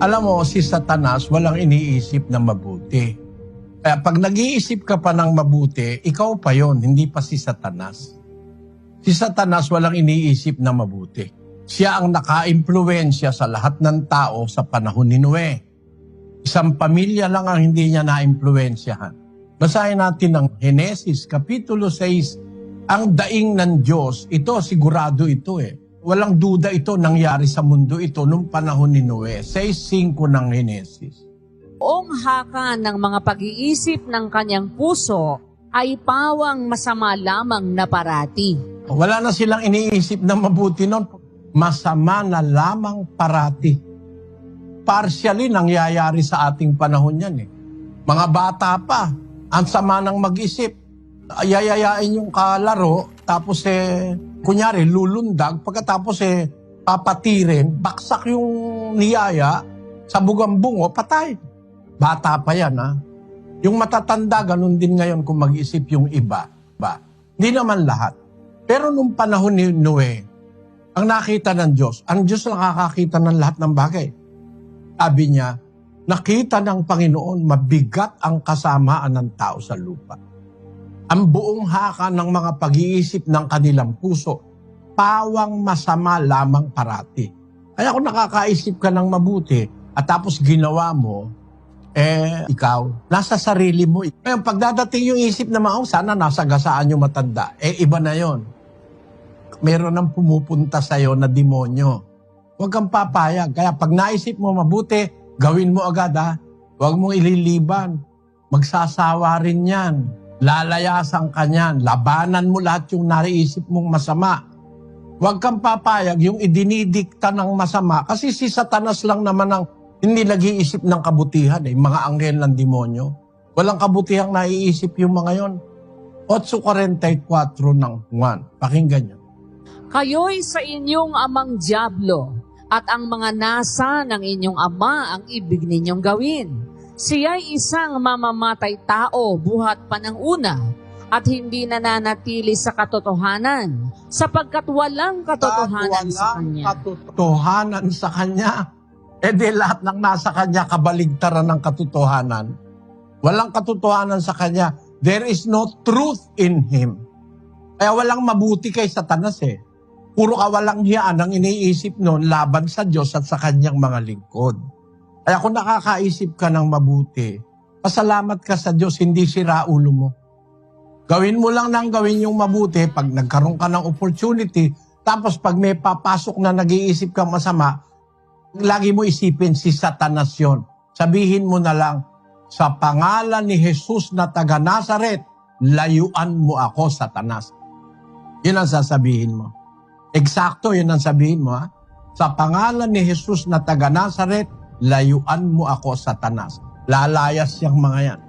Alam mo, si Satanas walang iniisip na mabuti. Kaya pag nag-iisip ka pa ng mabuti, ikaw pa yon, hindi pa si Satanas. Si Satanas walang iniisip na mabuti. Siya ang naka-impluwensya sa lahat ng tao sa panahon ni Noe. Isang pamilya lang ang hindi niya na-impluwensyahan. Basahin natin ang Henesis, Kapitulo 6. Ang daing ng Diyos, ito sigurado ito Walang duda ito nangyari sa mundo ito nung panahon ni Noe. 6:5 ng Henesis. Buong haka ng mga pag-iisip ng kanyang puso ay pawang masama lamang na parati. Wala na silang iniisip na mabuti noon. Masama na lamang parati. Partially nangyayari sa ating panahon yan Mga bata pa, ang sama ng mag-isip. Yayayain yung kalaro, tapos kunyari lulundag, pagkatapos papatirin, baksak yung niyaya, sabog ang bungo, patay. Bata pa yan Yung matatanda, ganun din ngayon kung mag-isip yung iba. Hindi naman lahat. Pero nung panahon ni Noe, ang nakita ng Diyos, ang Diyos nakakakita ng lahat ng bagay. Sabi niya, nakita ng Panginoon mabigat ang kasamaan ng tao sa lupa. Ang buong haka ng mga pag-iisip ng kanilang puso, pawang masama lamang parati. Kaya kung nakakaisip ka ng mabuti at tapos ginawa mo, ikaw, nasa sarili mo. Ngayon, pagdadating yung isip na sana nasa gasaan yung matanda, iba na yon. Meron nang pumupunta sa'yo na demonyo. Huwag kang papayag. Kaya pag naisip mo mabuti, gawin mo agad Huwag mong ililiban. Magsasawa rin yan. Lalayasan ka niyan. Labanan mo lahat yung naiisip mong masama. Huwag kang papayag yung idinidikta ng masama. Kasi si Satanas lang naman ang hindi nag-iisip ng kabutihan. Mga anghel ng demonyo. Walang kabutihang naiisip yung mga yon. 8:44 ng Juan. Pakinggan nyo. Kayo'y sa inyong amang dyablo, at ang mga nasa ng inyong ama ang ibig ninyong gawin. Siya'y isang mamamatay tao buhat pa ng una, at hindi nananatili sa katotohanan, sapagkat walang katotohanan sa kanya. Katotohanan sa kanya. Di lahat ng nasa kanya kabaligtaran ng katotohanan. Walang katotohanan sa kanya. There is no truth in him. Kaya walang mabuti kay Satanas Puro kawalang hiyaan ang iniisip noon laban sa Diyos at sa kanyang mga lingkod. Kaya kung nakakaisip ka ng mabuti, pasalamat ka sa Diyos, hindi sira ulo mo. Gawin mo lang nang gawin yung mabuti pag nagkaroon ka ng opportunity, tapos pag may papasok na nag-iisip kang masama, lagi mo isipin si Satanas yun. Sabihin mo na lang, sa pangalan ni Jesus na taga Nazaret, layuan mo ako, Satanas. Yun ang sasabihin mo. Eksakto, yun ang sabihin mo. Sa pangalan ni Jesus na taga Nazaret, layuan mo ako, Satanas. Lalayas yung mga yan.